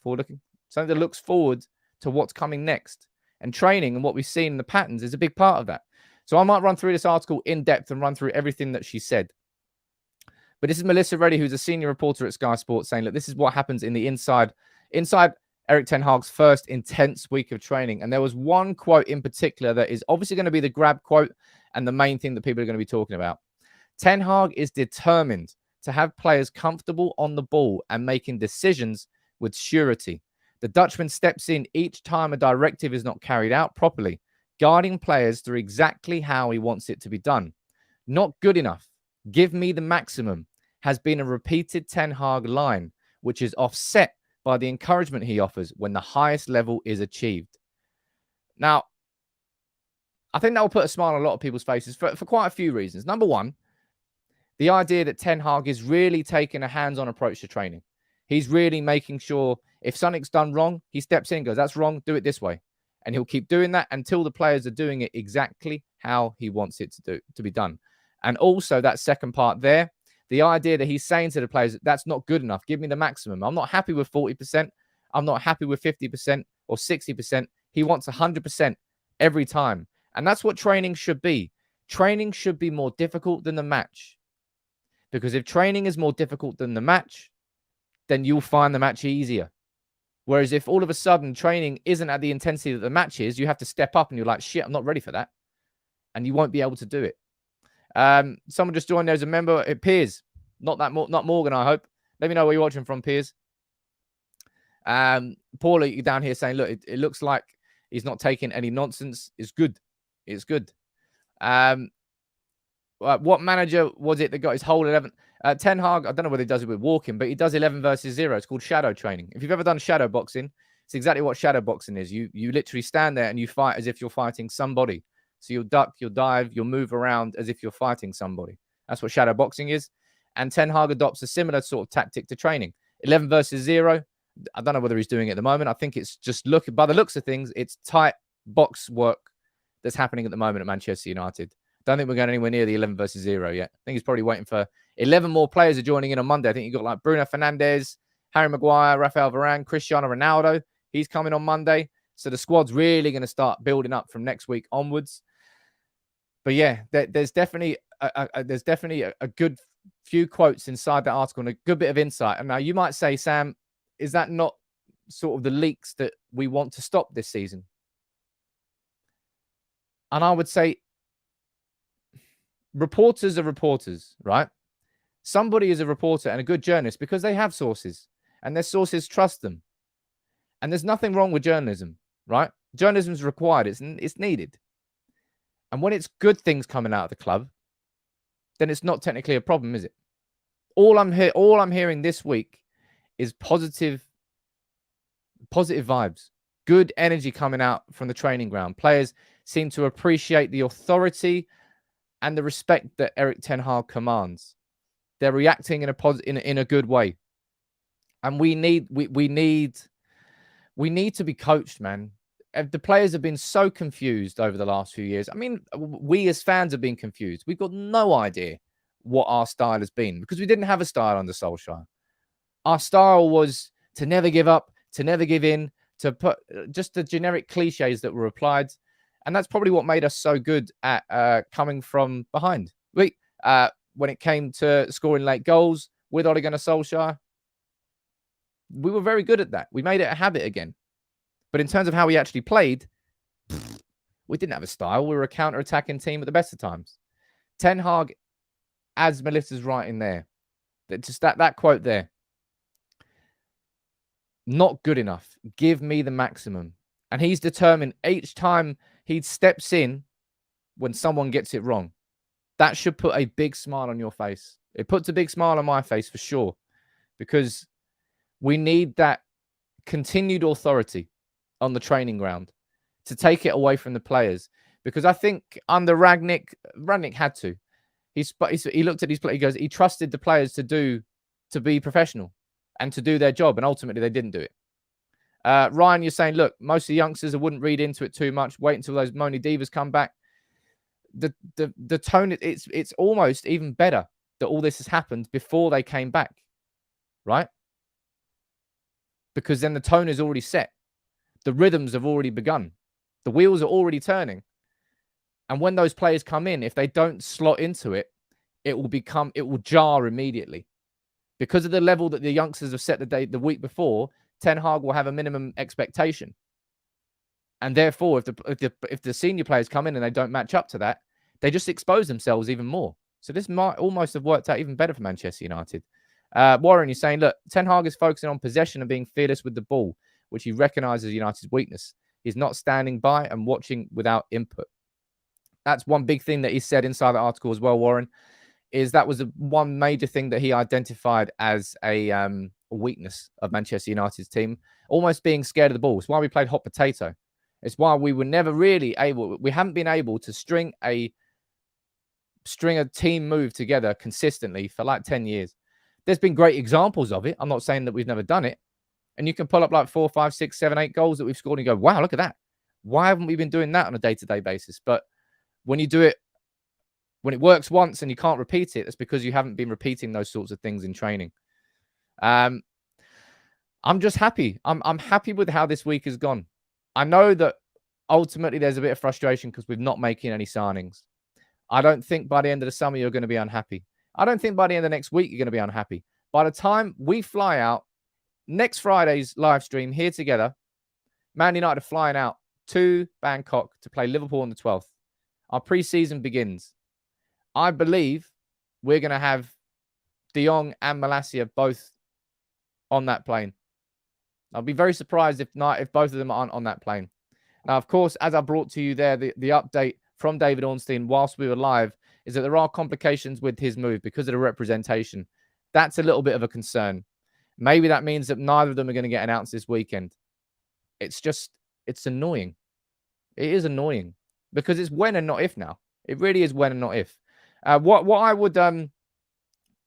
something that looks forward to what's coming next. And training and what we've seen in the patterns is a big part of that. So I might run through this article in depth and run through everything that she said. But this is Melissa Reddy, who's a senior reporter at Sky Sports, saying, look, this is what happens in the inside Erik ten Hag's first intense week of training. And there was one quote in particular that is obviously going to be the grab quote and the main thing that people are going to be talking about. Ten Hag is determined to have players comfortable on the ball and making decisions with surety. The Dutchman steps in each time a directive is not carried out properly, guiding players through exactly how he wants it to be done. Not good enough. Give me the maximum has been a repeated Ten Hag line, which is offset by the encouragement he offers when the highest level is achieved. Now, I think that will put a smile on a lot of people's faces for quite a few reasons. Number one, the idea that Ten Hag is really taking a hands-on approach to training. He's really making sure if something's done wrong, he steps in and goes, that's wrong, do it this way. And he'll keep doing that until the players are doing it exactly how he wants it to be done. And also that second part there, the idea that he's saying to the players, that's not good enough. Give me the maximum. I'm not happy with 40%. I'm not happy with 50% or 60%. He wants 100% every time. And that's what training should be. Training should be more difficult than the match. Because if training is more difficult than the match, then you'll find the match easier. Whereas if all of a sudden training isn't at the intensity that the match is, you have to step up and you're like, shit, I'm not ready for that. And you won't be able to do it. Someone just joined there as a member. Piers, not Morgan, I hope. Let me know where you're watching from, Piers. Paula down here saying, look, it looks like he's not taking any nonsense. It's good. It's good. What manager was it that got his whole 11? Ten Hag, I don't know whether he does it with walking, but he does 11 versus 0. It's called shadow training. If you've ever done shadow boxing, it's exactly what shadow boxing is. You literally stand there and you fight as if you're fighting somebody. So you'll duck, you'll dive, you'll move around as if you're fighting somebody. That's what shadow boxing is. And Ten Hag adopts a similar sort of tactic to training. 11 versus 0. I don't know whether he's doing it at the moment. I think it's just by the looks of things, it's tight box work that's happening at the moment at Manchester United. Don't think we're going anywhere near the 11 versus 0 yet. I think he's probably waiting for 11 more players are joining in on Monday. I think you've got like Bruno Fernandes, Harry Maguire, Rafael Varane, Cristiano Ronaldo. He's coming on Monday. So the squad's really going to start building up from next week onwards. But yeah, there's definitely a good few quotes inside that article and a good bit of insight. And now you might say, Sam, is that not sort of the leaks that we want to stop this season? And I would say reporters are reporters, right? Somebody is a reporter and a good journalist because they have sources and their sources trust them. And there's nothing wrong with journalism, right? Journalism is required. It's needed. And when it's good things coming out of the club, then it's not technically a problem, is it? All I'm hearing this week is positive vibes, good energy coming out from the training ground. Players seem to appreciate the authority and the respect that Erik ten Hag commands. They're reacting in a good way. And we need to be coached, man. The players have been so confused over the last few years. I mean, we as fans have been confused. We've got no idea what our style has been because we didn't have a style under Solskjaer. Our style was to never give up, to never give in, to put just the generic cliches that were applied. And that's probably what made us so good at coming from behind. When it came to scoring late goals with Ole Gunnar Solskjaer, we were very good at that. We made it a habit again. But in terms of how we actually played, we didn't have a style. We were a counter-attacking team at the best of times. Ten Hag, as Melissa's writing there, just that quote there, not good enough. Give me the maximum. And he's determined each time he steps in when someone gets it wrong. That should put a big smile on your face. It puts a big smile on my face for sure. Because we need that continued authority on the training ground to take it away from the players. Because I think under Rangnick had to. He looked at his play. He goes, he trusted the players to be professional and to do their job. And ultimately, they didn't do it. Ryan, you're saying, look, most of the youngsters, I wouldn't read into it too much. Wait until those Moni Divas come back. The tone, it's almost even better that all this has happened before they came back, right? Because then the tone is already set. The rhythms have already begun. The wheels are already turning. And when those players come in, if they don't slot into it, it will jar immediately. Because of the level that the youngsters have set the week before, Ten Hag will have a minimum expectation. And therefore, if the senior players come in and they don't match up to that, they just expose themselves even more. So this might almost have worked out even better for Manchester United. Warren, you're saying, look, Ten Hag is focusing on possession and being fearless with the ball. which he recognises United's weakness. He's not standing by and watching without input. That's one big thing that he said inside the article as well, Warren, is that was the one major thing that he identified as a weakness of Manchester United's team, almost being scared of the ball. It's why we played hot potato. It's why we were never really able, we haven't been able to string a team move together consistently for like 10 years. There's been great examples of it. I'm not saying that we've never done it. And you can pull up like 4, 5, 6, 7, 8 goals that we've scored and go, wow, look at that. Why haven't we been doing that on a day-to-day basis? But when you do it, when it works once and you can't repeat it, that's because you haven't been repeating those sorts of things in training. I'm just happy. I'm happy with how this week has gone. I know that ultimately there's a bit of frustration because we're not making any signings. I don't think by the end of the summer you're going to be unhappy. I don't think by the end of next week you're going to be unhappy. By the time we fly out, next Friday's live stream here together, Man United are flying out to Bangkok to play Liverpool on the 12th. Our pre-season begins. I believe we're going to have Jong and Malacia both on that plane. I'll be very surprised if both of them aren't on that plane. Now, of course, as I brought to you there, the update from David Ornstein whilst we were live is that there are complications with his move because of the representation. That's a little bit of a concern. Maybe that means that neither of them are going to get announced this weekend. It's annoying. It is annoying because it's when and not if now. It really is when and not if. What I would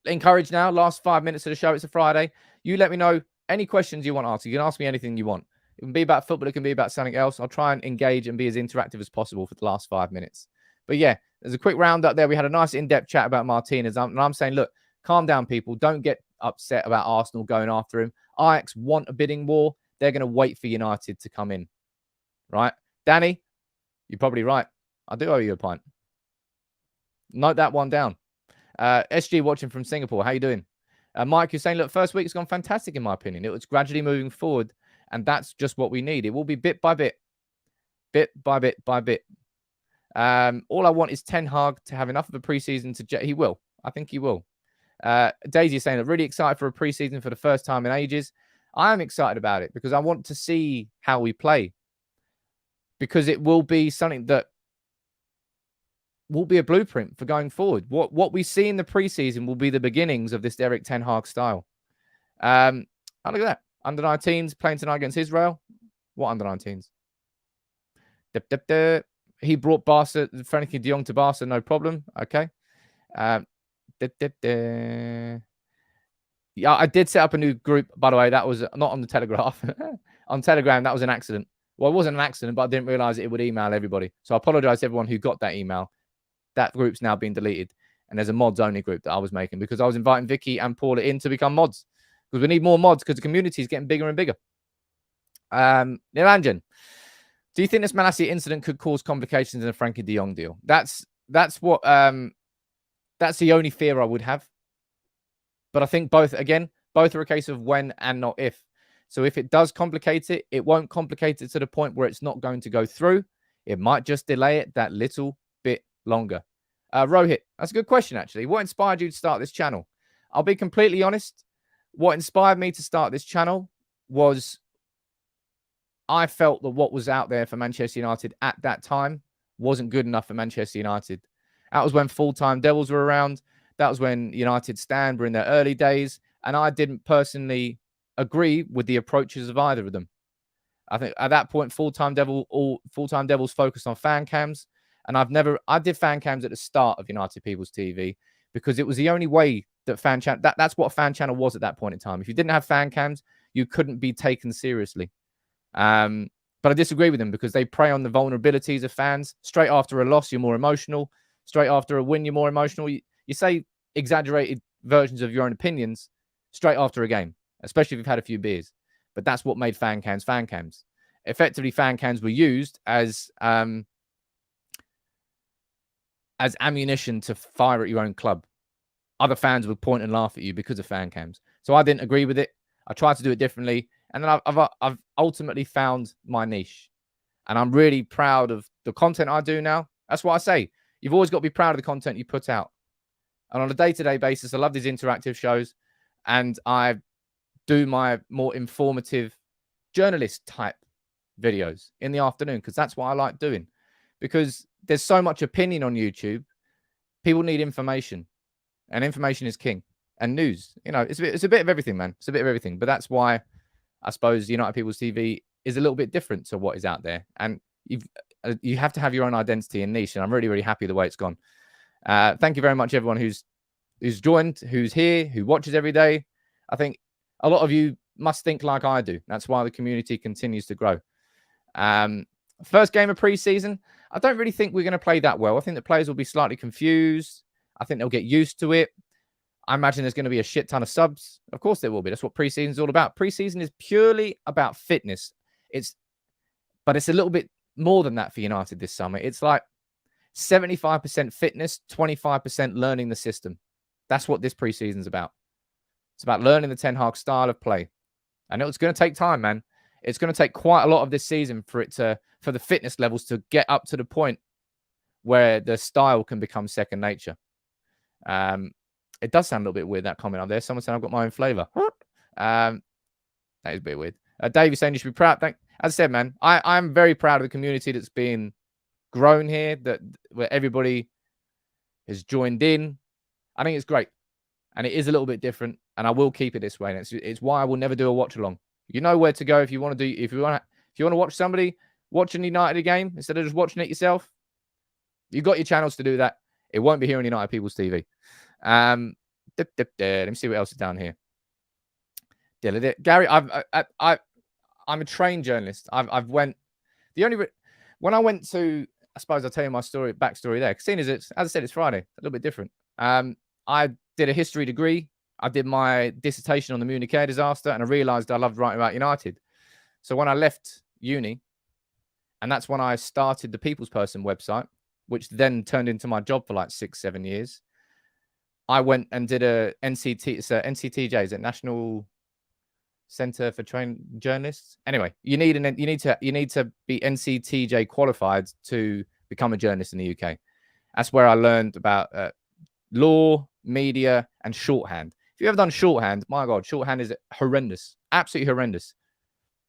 encourage now, last 5 minutes of the show, it's a Friday. You let me know any questions you want to ask. You can ask me anything you want. It can be about football. It can be about something else. I'll try and engage and be as interactive as possible for the last 5 minutes. But yeah, there's a quick roundup there. We had a nice in-depth chat about Martinez. And I'm saying, look, calm down, people. Don't get upset about Arsenal going after him. Ajax want a bidding war. They're going to wait for United to come in. Right? Danny, you're probably right. I do owe you a pint. Note that one down. SG watching from Singapore. How you doing? Mike, you're saying, look, first week has gone fantastic in my opinion. It was gradually moving forward, and that's just what we need. It will be bit by bit. Bit by bit by bit. All I want is Ten Hag to have enough of a preseason to... He will. I think he will. Daisy is saying, I'm really excited for a preseason for the first time in ages. I am excited about it because I want to see how we play. Because it will be something that will be a blueprint for going forward. What we see in the preseason will be the beginnings of this Erik Ten Hag style. Look at that. Under 19s playing tonight against Israel. What under 19s? He brought Frenkie de Jong to Barca, no problem. Okay. Yeah, I did set up a new group, by the way. That was not on the Telegraph. On Telegram, that was an accident. Well, it wasn't an accident, but I didn't realize it would email everybody. So I apologize to everyone who got that email. That group's now been deleted. And there's a mods only group that I was making because I was inviting Vicky and Paula in to become mods. Because we need more mods because the community is getting bigger and bigger. Nilanjan, do you think this Malacia incident could cause complications in a Frenkie de Jong deal? That's the only fear I would have. But I think both are a case of when and not if. So if it does complicate it, it won't complicate it to the point where it's not going to go through. It might just delay it that little bit longer. Rohit, that's a good question, actually. What inspired you to start this channel? I'll be completely honest. What inspired me to start this channel was I felt that what was out there for Manchester United at that time wasn't good enough for Manchester United. That was when full-time Devils were around. That was when United Stand were in their early days. And I didn't personally agree with the approaches of either of them. I think at that point, full-time Devils focused on fan cams. And I did fan cams at the start of United People's TV because it was the only way that that's what a fan channel was at that point in time. If you didn't have fan cams, you couldn't be taken seriously. But I disagree with them because they prey on the vulnerabilities of fans. Straight after a loss, you're more emotional. Straight after a win, you're more emotional. You say exaggerated versions of your own opinions straight after a game, especially if you've had a few beers. But that's what made fan cams fan cams. Effectively, fan cams were used as ammunition to fire at your own club. Other fans would point and laugh at you because of fan cams. So I didn't agree with it. I tried to do it differently. And then I've ultimately found my niche. And I'm really proud of the content I do now. That's what I say. You've always got to be proud of the content you put out. And on a day-to-day basis, I love these interactive shows. And I do my more informative journalist type videos in the afternoon, because that's what I like doing. Because there's so much opinion on YouTube. People need information, and information is king. And news, it's a bit of everything, man. It's a bit of everything. But that's why I suppose United People's TV is a little bit different to what is out there. And you have to have your own identity and niche. And I'm really, really happy the way it's gone. Thank you very much, everyone who's joined, who's here, who watches every day. I think a lot of you must think like I do. That's why the community continues to grow. First game of preseason, I don't really think we're going to play that well. I think the players will be slightly confused. I think they'll get used to it. I imagine there's going to be a shit ton of subs. Of course there will be. That's what preseason is all about. Preseason is purely about fitness. But it's a little bit more than that for United this summer. It's like 75% fitness, 25% learning the system. That's what this preseason is about. It's about learning the Ten Hag style of play. I know it's going to take time, man. It's going to take quite a lot of this season for the fitness levels to get up to the point where the style can become second nature. It does sound a little bit weird, that comment on there. Someone said I've got my own flavor. That is a bit weird. Davey saying you should be proud. As I said, man, I'm very proud of the community that's been grown here, where everybody has joined in. I think it's great. And it is a little bit different. And I will keep it this way. And it's why I will never do a watch along. You know where to go if you want to watch somebody watching United game instead of just watching it yourself. You've got your channels to do that. It won't be here on United People's TV. Let me see what else is down here. Gary, I'm a trained journalist. When I went to, I suppose I'll tell you my backstory there. Because seeing as as I said, it's Friday, a little bit different. I did a history degree. I did my dissertation on the Munich air disaster, and I realised I loved writing about United. So when I left uni, and that's when I started the People's Person website, which then turned into my job for like 6-7 years. I went and did a NCTJ, is it National Center for Trained Journalists? Anyway, you need to be NCTJ qualified to become a journalist in the UK. That's where I learned about law, media, and shorthand. If you've ever done shorthand, my God, shorthand is horrendous, absolutely horrendous.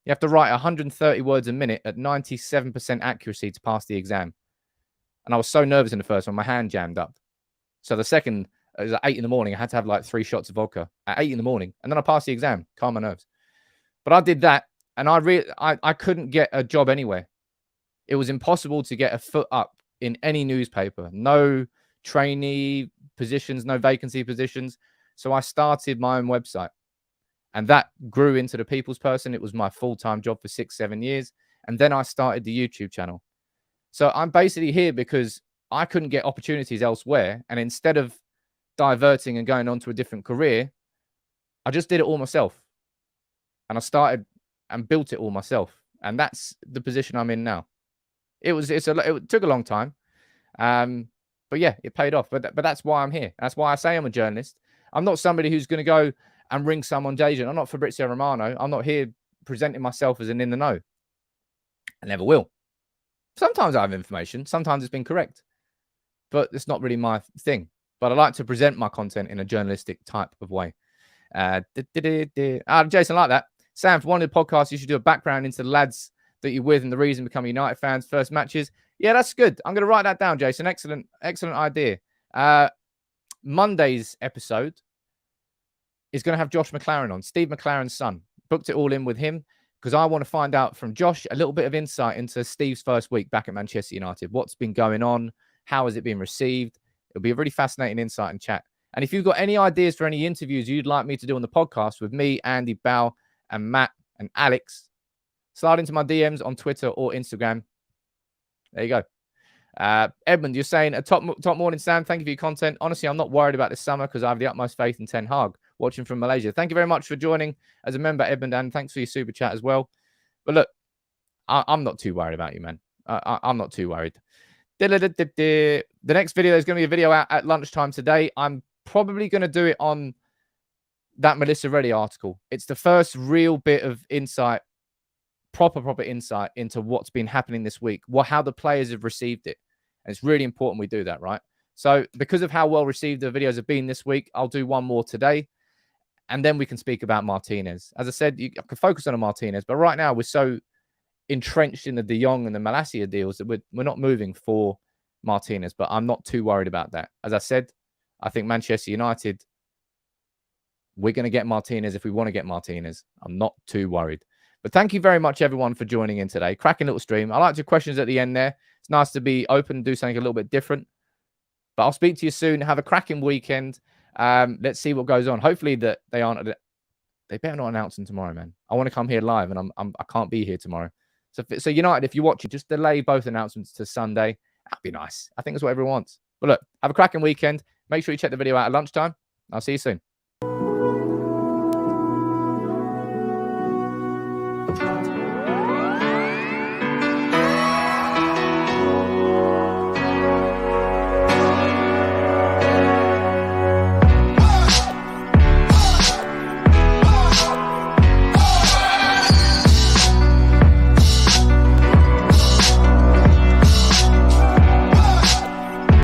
You have to write 130 words a minute at 97% accuracy to pass the exam. And I was so nervous in the first one, my hand jammed up. So the second, it was at 8 in the morning. I had to have like 3 shots of vodka at 8 in the morning. And then I passed the exam, calm my nerves. But I did that, and I couldn't get a job anywhere. It was impossible to get a foot up in any newspaper. No trainee positions, no vacancy positions. So I started my own website. And that grew into the People's Person. It was my full-time job for 6-7 years. And then I started the YouTube channel. So I'm basically here because I couldn't get opportunities elsewhere. And instead of diverting and going on to a different career, I just did it all myself. And I started and built it all myself. And that's the position I'm in now. It took a long time. But yeah, it paid off. But that's why I'm here. That's why I say I'm a journalist. I'm not somebody who's going to go and ring someone's agent. I'm not Fabrizio Romano. I'm not here presenting myself as an in the know. I never will. Sometimes I have information. Sometimes it's been correct. But it's not really my thing. But I like to present my content in a journalistic type of way. Jason, like that. Sam, for one of the podcasts, you should do a background into the lads that you're with and the reason becoming United fans, first matches. Yeah, that's good. I'm going to write that down, Jason. Excellent idea. Monday's episode is going to have Josh McLaren on, Steve McLaren's son. Booked it all in with him because I want to find out from Josh a little bit of insight into Steve's first week back at Manchester United. What's been going on? How has it been received? It'll be a really fascinating insight and chat. And if you've got any ideas for any interviews you'd like me to do on the podcast with me, Andy, Bao, and Matt, and Alex, slide into my DMs on Twitter or Instagram. There you go. Edmund, you're saying a top morning, Sam. Thank you for your content. Honestly, I'm not worried about this summer because I have the utmost faith in Ten Hag. Watching from Malaysia. Thank you very much for joining as a member, Edmund, and thanks for your super chat as well. But look, I'm not too worried about you, man. I'm not too worried. The next video is going to be a video out at lunchtime today. I'm probably going to do it on that Melissa Reddy article. It's the first real bit of insight, proper insight into what's been happening this week, how the players have received it. And it's really important we do that, right? So because of how well received the videos have been this week, I'll do one more today. And then we can speak about Martinez. As I said, I can focus on Martinez, but right now we're so entrenched in the De Jong and the Malacia deals that we're not moving for Martinez. But I'm not too worried about that. As I said, I think Manchester United, we're going to get Martinez if we want to get Martinez. I'm not too worried. But thank you very much, everyone, for joining in today. Cracking little stream. I liked your questions at the end there. It's nice to be open and do something a little bit different. But I'll speak to you soon. Have a cracking weekend. Let's see what goes on. Hopefully that they better not announce them tomorrow, man. I want to come here live, and I can't be here tomorrow. So United, if you're watching, just delay both announcements to Sunday. That'd be nice. I think that's what everyone wants. But look, have a cracking weekend. Make sure you check the video out at lunchtime. I'll see you soon.